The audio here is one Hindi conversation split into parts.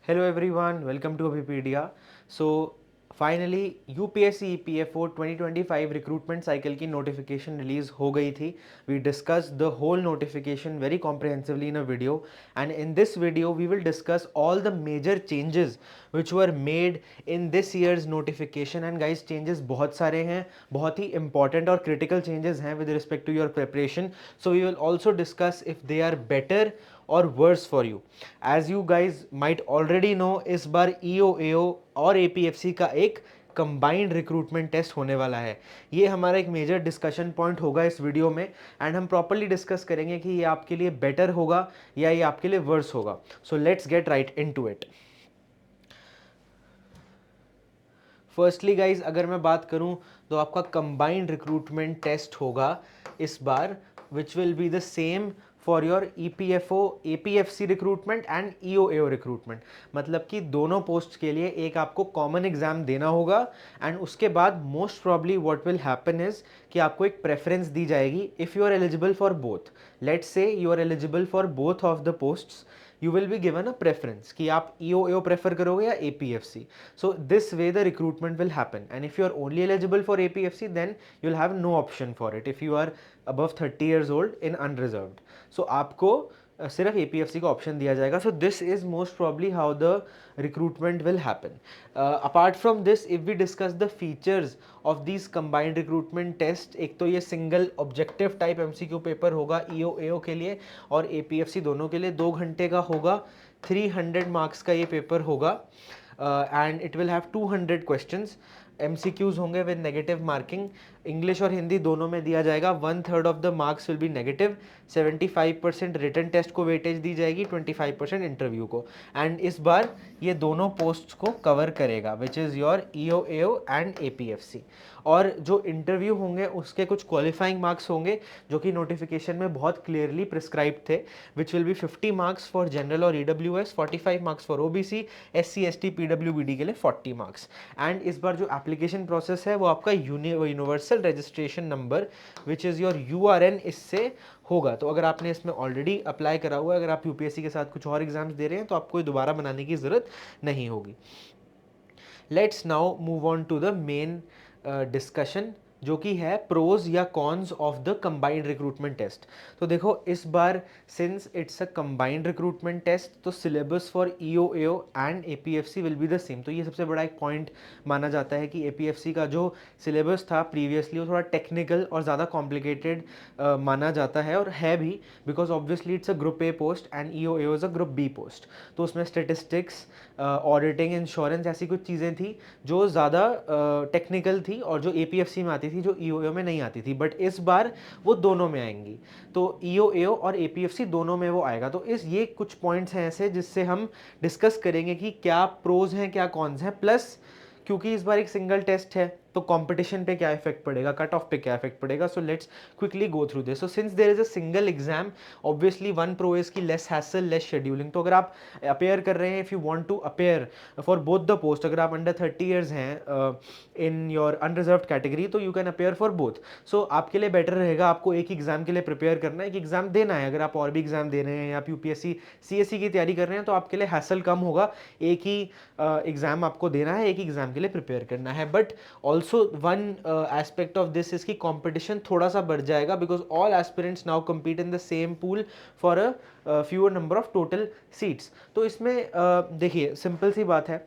Hello everyone, welcome to Abhipedia. So finally UPSC EPFO 2025 recruitment cycle की notification release हो गई थी. We discussed the whole notification very comprehensively in a video, and in this video we will discuss all the major changes which were made in this year's notification. And guys, changes बहुत सारे हैं, बहुत ही important और critical changes हैं with respect to your preparation. So we will also discuss if they are better और worse for you. As you guys might already know, इस बार EOAO और APFC का एक कंबाइंड रिक्रूटमेंट टेस्ट होने वाला है. ये हमारा एक मेजर डिस्कशन पॉइंट होगा इस वीडियो में, एंड हम प्रॉपरली डिस्कस करेंगे कि ये आपके लिए बेटर होगा या ये आपके लिए वर्स होगा. So let's get right into it. Firstly guys, अगर मैं बात करूं तो आपका कंबाइंड रिक्रूटमेंट टेस्ट होगा इस बार, which will be the same for your EPFO APFC recruitment and EOAO recruitment. मतलब कि दोनों पोस्ट के लिए एक आपको कॉमन एग्जाम देना होगा, एंड उसके बाद most probably what will happen is कि आपको एक प्रेफरेंस दी जाएगी if you are eligible for both. Let's say you are eligible for both of the posts, you will be given a preference कि आप EOAO prefer करोगे या APFC. So this way the recruitment will happen, and if you are only eligible for APFC then you'll have no option for it if you are above 30 years old in unreserved. So आपको सिर्फ APFC का ऑप्शन दिया जाएगा. So this is most probably how the recruitment will happen. Apart from this, if we discuss the features of this combined recruitment test, एक तो ये single objective type MCQ paper होगा EOAO के लिए और APFC दोनों के लिए. 2 घंटे का होगा, 300 मार्क्स का ये पेपर होगा, and it will have 200 questions. MCQs होंगे विद नेगेटिव मार्किंग. इंग्लिश और हिंदी दोनों में दिया जाएगा. 1/3 of the marks will be negative. 75% written test को वेटेज दी जाएगी, 25% इंटरव्यू को. एंड इस बार ये दोनों पोस्ट को कवर करेगा, which is your EOAO and APFC. और जो इंटरव्यू होंगे उसके कुछ क्वालिफाइंग मार्क्स होंगे जो कि नोटिफिकेशन में बहुत क्लियरली प्रिस्क्राइब थे, विच will B 50 marks for general और EWS, 45 marks for OBC, SC ST PWBD के लिए 40 मार्क्स. एंड इस बार जो एप्लीकेशन प्रोसेस है वो आपका universal registration number which is your URN इससे होगा. तो अगर आपने इसमें ऑलरेडी अप्लाई करा हुआ है, अगर आप UPSC के साथ कुछ और एग्जाम्स दे रहे हैं तो आपको दोबारा बनाने की ज़रूरत नहीं होगी. Let's now move on to the main discussion, जो कि है प्रोज या cons of the combined recruitment test. तो देखो, इस बार since it's a combined recruitment test, तो syllabus for EOAO and APFC will be the same. तो ये सबसे बड़ा एक पॉइंट माना जाता है कि APFC का जो सिलेबस था प्रीवियसली वो थोड़ा टेक्निकल और ज़्यादा कॉम्प्लिकेटेड माना जाता है, और है भी, because obviously it's a group A post and EOAO is a group B post. तो उसमें स्टेटिस्टिक्स, ऑडिटिंग, इंश्योरेंस ऐसी कुछ चीज़ें थी जो ज़्यादा टेक्निकल थी और जो APFC में आती थी, जो EOAO में नहीं आती थी. बट इस बार वो दोनों में आएंगी. तो EOAO और APFC दोनों में वो आएगा. तो ये कुछ पॉइंट्स हैं ऐसे जिससे हम डिस्कस करेंगे कि क्या प्रोज हैं क्या कॉन्स हैं. प्लस क्योंकि इस बार एक सिंगल टेस्ट है तो कंपटीशन पे क्या इफेक्ट पड़ेगा, कट ऑफ पे क्या इफेक्ट पड़ेगा. So let's quickly go through this. So since there is a single exam, obviously one pro is key less hassle, less scheduling. तो अगर आप अपेयर कर रहे हैं, if you want to appear for both the post, अगर आप अंडर 30 ईयर्स हैं इन योर अनरिजर्व्ड कैटेगरी, तो you can appear for both. So आपके लिए बेटर रहेगा, आपको एक एग्जाम के लिए प्रिपेयर करना है, एक एग्जाम देना है. अगर आप और भी एग्जाम दे रहे हैं या आप UPSC CSE की तैयारी कर रहे हैं तो आपके लिए हैसल कम होगा. एक ही एग्जाम आपको देना है, एक ही एग्जाम के लिए प्रिपेयर करना है. But also one aspect of this इसकी कंपटीशन थोड़ा सा बढ़ जाएगा, because all aspirants now compete in the same pool for a fewer number of total seats. तो इसमें देखिए, सिंपल सी बात है,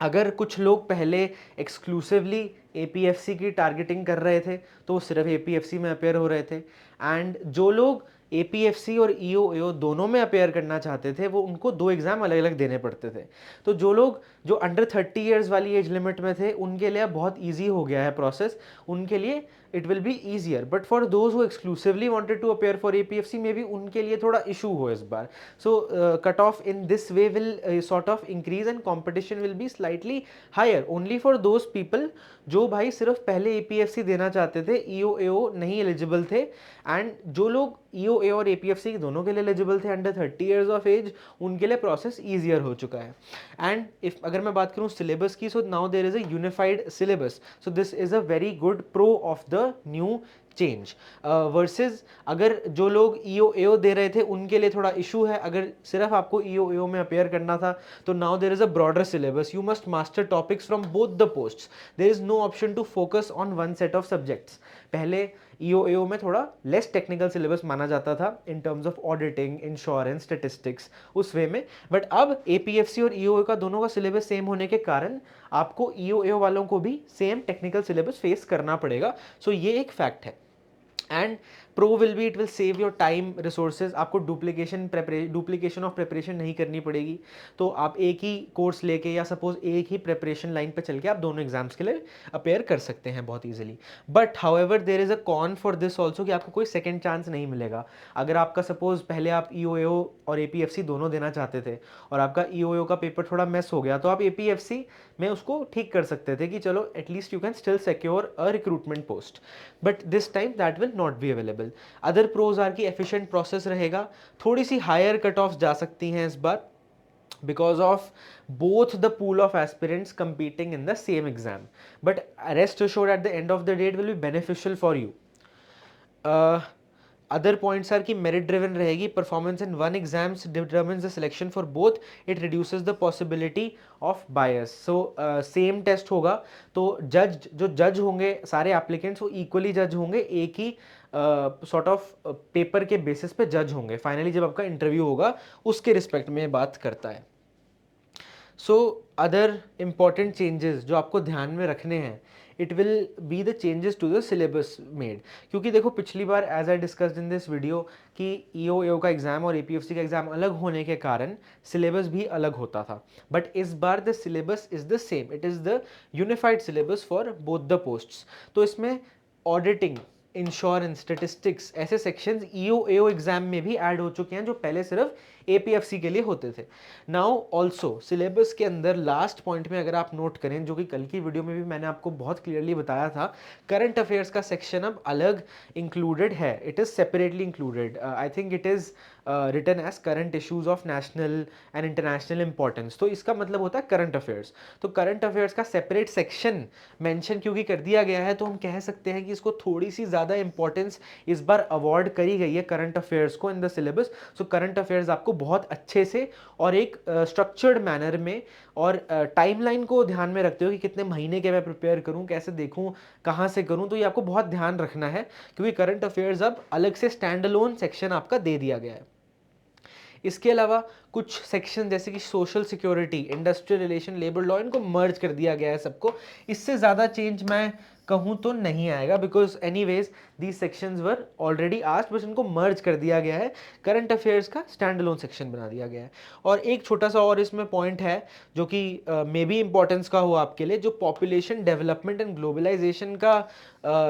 अगर कुछ लोग पहले एक्सक्लूसिवली APFC की टारगेटिंग कर रहे थे तो वो सिर्फ APFC में अपेयर हो रहे थे, एंड जो लोग APFC और EOAO दोनों में अपेयर करना चाहते थे वो उनको 2 एग्जाम अलग अलग देने पड़ते थे. तो जो लोग जो अंडर 30 ईयर्स वाली एज लिमिट में थे उनके लिए बहुत ईजी हो गया है प्रोसेस, उनके लिए it will be easier. But for those who exclusively wanted to appear for APFC may be उनके लिए थोड़ा इशू हो इस बार. So cut off in this way will sort of increase and competition will be slightly higher only for those people जो भाई सिर्फ पहले APFC देना चाहते थे, EOAO नहीं एलिजिबल थे. एंड जो लोग EOAO और APFC दोनों के लिए एलिजिबल थे अंडर 30 ईयर्स ऑफ एज, उनके लिए प्रोसेस ईजियर हो चुका है. एंड इफ अगर मैं बात करूं सिलेबस की, so now there is a unified syllabus. So this is a very good pro of the new change versus अगर जो लोग ईओ एओ दे रहे थे उनके लिए थोड़ा इशू है। अगर सिर्फ आपको ईओ एओ में अपेयर करना था तो now there is a broader syllabus, you must master topics from both the posts, there is no option to focus on one set of subjects. पहले ईओ एओ में थोड़ा लेस टेक्निकल सिलेबस माना जाता था in terms of auditing, insurance, statistics, उस वे में, बट अब एपीएफसी और ईओ का दोनों का सिलेबस सेम होने के कारण आपको ईओ एओ वालों को भी सेम टेक्निकल सिलेबस फेस करना पड़ेगा। सो ये एक फैक्ट है। And pro will be, it will save your time resources, आपको डुप्लीकेशन ऑफ प्रिपरेशन नहीं करनी पड़ेगी। तो आप एक ही कोर्स लेके या सपोज एक ही प्रिपरेशन लाइन पे चल के आप दोनों एग्जाम्स के लिए अपेयर कर सकते हैं बहुत easily. But however there is a con for this also कि आपको कोई सेकेंड चांस नहीं मिलेगा। अगर आपका सपोज पहले आप ईओ और एपीएफसी दोनों देना चाहते थे और आपका ईओ का पेपर थोड़ा मिस हो गया तो आप एपीएफसी में उसको ठीक कर सकते थे कि चलो at least you can still secure a recruitment post, but this time that will not be available. Other pros are की एफिशिएंट प्रोसेस रहेगा, थोड़ी सी हायर कट ऑफ जा सकती हैं इस बार because of both the pool of aspirants competing in the same exam, but rest assured at the end of the day it will be beneficial for you. Other points are कि मेरिट ड्रिवन रहेगी, performance in one exams determines the selection for both, it reduces the possibility of bias. So same test होगा तो जो जज होंगे सारे एप्लीकेंट्स वो इक्वली जज होंगे, एक ही सॉर्ट ऑफ पेपर के बेसिस पे जज होंगे। फाइनली जब आपका इंटरव्यू होगा उसके रिस्पेक्ट में बात करता है। सो अदर इम्पॉर्टेंट चेंजेस जो आपको ध्यान में रखने हैं, it will be the changes to the syllabus made. क्योंकि देखो पिछली बार as I discussed in this video कि ईओ एओ का एग्जाम और एपीएफसी का एग्जाम अलग होने के कारण सिलेबस भी अलग होता था, बट इस बार the syllabus is the same, it is the unified syllabus for both the posts. तो इसमें ऑडिटिंग, इंश्योरेंस, स्टेटिस्टिक्स ऐसे सेक्शंस ईओ एओ एग्जाम में भी ऐड हो चुके हैं जो पहले सिर्फ एपीएफसी के लिए होते थे। नाउ ऑल्सो सिलेबस के अंदर लास्ट पॉइंट में अगर आप नोट करें, जो कि कल की वीडियो में भी मैंने आपको बहुत क्लियरली बताया था, करंट अफेयर्स का सेक्शन अब अलग इंक्लूडेड है, it is separately included. I think it is written as current issues of national and international importance. तो इसका मतलब होता है करंट अफेयर्स। तो करंट अफेयर्स का सेपरेट सेक्शन मेंशन क्योंकि कर दिया गया है तो हम कह सकते हैं कि इसको थोड़ी सी ज़्यादा इंपॉर्टेंस इस बार अवॉर्ड करी गई है करंट अफेयर्स को in the syllabus. So current affairs आपको बहुत अच्छे से और एक स्ट्रक्चर्ड मैनर में और टाइमलाइन को ध्यान में रखते हो कि कितने महीने के मैं प्रिपेयर करूं, कैसे देखूं, कहां से करूं, तो ये आपको बहुत ध्यान रखना है क्योंकि करंट अफेयर्स अब अलग से स्टैंड अलोन सेक्शन आपका दे दिया गया है। इसके अलावा कुछ सेक्शन जैसे कि social security, industrial relation, labour law, इनको मर्ज कर दिया गया है सबको। इससे ज़्यादा चेंज मैं कहूँ तो नहीं आएगा because anyways these sections were already asked, बस इनको मर्ज कर दिया गया है, करंट अफेयर्स का स्टैंड अलोन सेक्शन बना दिया गया है। और एक छोटा सा और इसमें पॉइंट है जो कि मे बी इंपॉर्टेंस का हो आपके लिए, जो पॉपुलेशन डेवलपमेंट एंड ग्लोबलाइजेशन का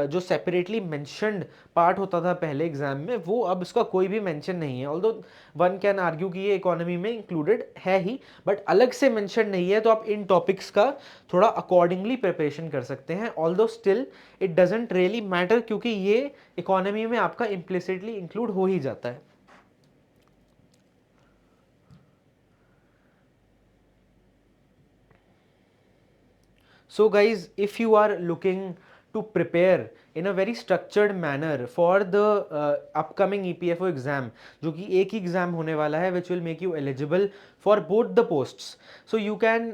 जो सेपरेटली मेंशन्ड पार्ट होता था पहले एग्जाम में, वो अब इसका कोई भी मेंशन नहीं है। ऑल्दो वन कैन आर्ग्यू कि ये इकोनॉमी में इंक्लूडेड है ही, बट अलग से मेंशन नहीं है, तो आप इन टॉपिक्स का थोड़ा अकॉर्डिंगली प्रिपरेशन कर सकते हैं। Although still it doesn't really matter क्योंकि ये इकोनॉमी में आपका इम्प्लिसिटली इंक्लूड हो ही जाता है। So guys, if you are looking to prepare in a very structured manner for the upcoming EPFO exam, जो कि एक ही एग्जाम होने वाला है, which will make you eligible for both the posts, so you can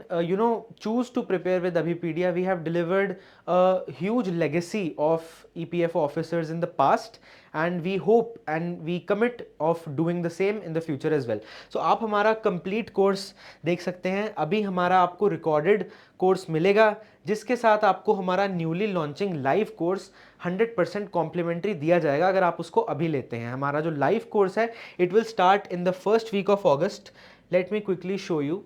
choose to prepare with Abhipedia. We have delivered a huge legacy of EPFO officers in the past and we hope and we commit of doing the same in the future as well. So आप हमारा complete course देख सकते हैं। अभी हमारा आपको recorded कोर्स मिलेगा जिसके साथ आपको हमारा newly launching live course 100% complimentary दिया जाएगा अगर आप उसको अभी लेते हैं। हमारा जो लाइव कोर्स है it will start in the first week of August. Let me quickly show you,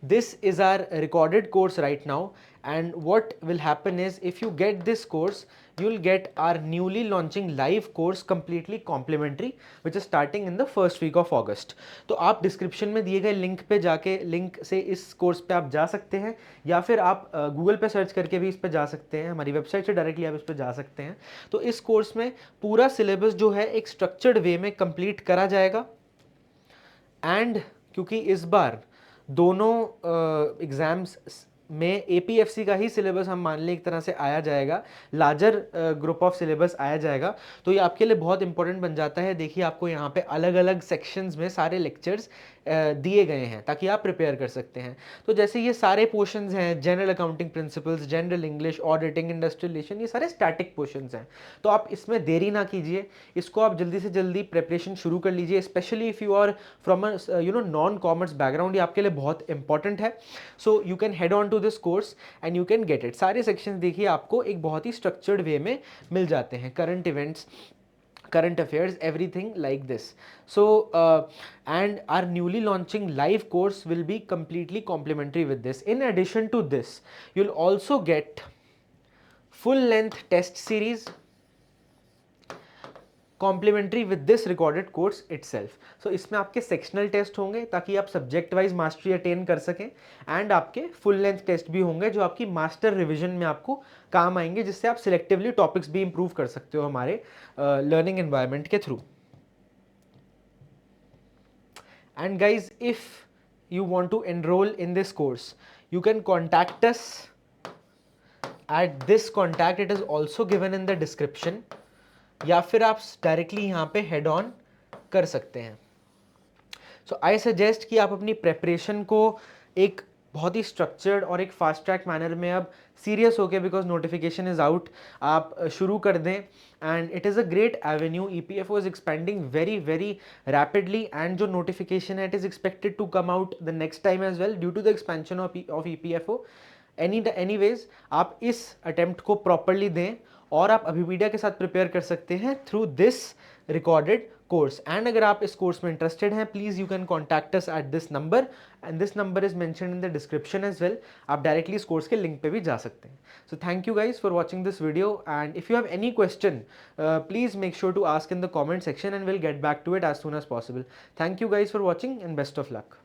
this is our recorded course right now, and what will happen is if you get this course you will get our newly launching live course completely complimentary which is starting in the first week of August. तो आप डिस्क्रिप्शन में दिए गए लिंक पे जाके लिंक से इस कोर्स पे आप जा सकते हैं या फिर आप गूगल पे सर्च करके भी इस पे जा सकते हैं, हमारी वेबसाइट से डायरेक्टली आप इस पे जा सकते हैं। तो इस कोर्स में पूरा सिलेबस जो है एक स्ट्रक्चर्ड वे में कंप्लीट करा जाएगा एंड क्योंकि इस बार दोनों एग्ज़ाम्स में APFC का ही सिलेबस हम मान लें एक तरह से आया जाएगा, लार्जर ग्रुप ऑफ सिलेबस आया जाएगा, तो ये आपके लिए बहुत इंपॉर्टेंट बन जाता है। देखिए आपको यहाँ पे अलग अलग सेक्शंस में सारे लेक्चर्स दिए गए हैं ताकि आप प्रिपेयर कर सकते हैं। तो जैसे ये सारे पोर्शंस हैं, general accounting principles, general English, auditing, industrial relation, ये सारे स्टैटिक पोर्शंस हैं। तो आप इसमें देरी ना कीजिए, इसको आप जल्दी से जल्दी प्रिपरेशन शुरू कर लीजिए, specially if you are from non commerce background, ये आपके लिए बहुत इंपॉर्टेंट है। So you can head on to this course and you can get it. सारे सेक्शंस देखिए आपको एक बहुत ही स्ट्रक्चर्ड वे में मिल जाते हैं, current events, current affairs, everything like this. So and our newly launching live course will be completely complimentary with this. In addition to this, you'll also get full length test series complimentary with this recorded course itself. So इसमें आपके सेक्शनल टेस्ट होंगे ताकि आप सब्जेक्ट वाइज मास्टरी अटेन कर सकें, एंड आपके फुल लेंथ टेस्ट भी होंगे जो आपकी मास्टर रिवीजन में आपको काम आएंगे, जिससे आप सिलेक्टिवली टॉपिक्स भी इंप्रूव कर सकते हो हमारे लर्निंग एनवायरनमेंट के through. And guys, if you want to enroll in this course, you can contact us at this contact, it is also given in the description, या फिर आप डायरेक्टली यहाँ पे हेड ऑन कर सकते हैं। सो आई सजेस्ट कि आप अपनी प्रेपरेशन को एक बहुत ही स्ट्रक्चर्ड और एक फास्ट ट्रैक मैनर में अब सीरियस होके, बिकॉज नोटिफिकेशन इज आउट, आप शुरू कर दें। And it is a great avenue, EPFO is expanding very very rapidly, and जो नोटिफिकेशन है it is expected to come out the next time as well due to the expansion of EPFO। Anyways आप इस अटेम्प्ट को प्रॉपरली दें और आप अभिमीडिया के साथ प्रिपेयर कर सकते हैं through this recorded course. And अगर आप इस कोर्स में इंटरेस्टेड हैं, please you can contact us at this number, and this number is mentioned in the description as well. आप डायरेक्टली इस कोर्स के लिंक पे भी जा सकते हैं। So thank you guys for watching this video, and if you have any question please make sure to ask in the comment section and will get back to it as soon as possible. Thank you guys for watching and best of luck.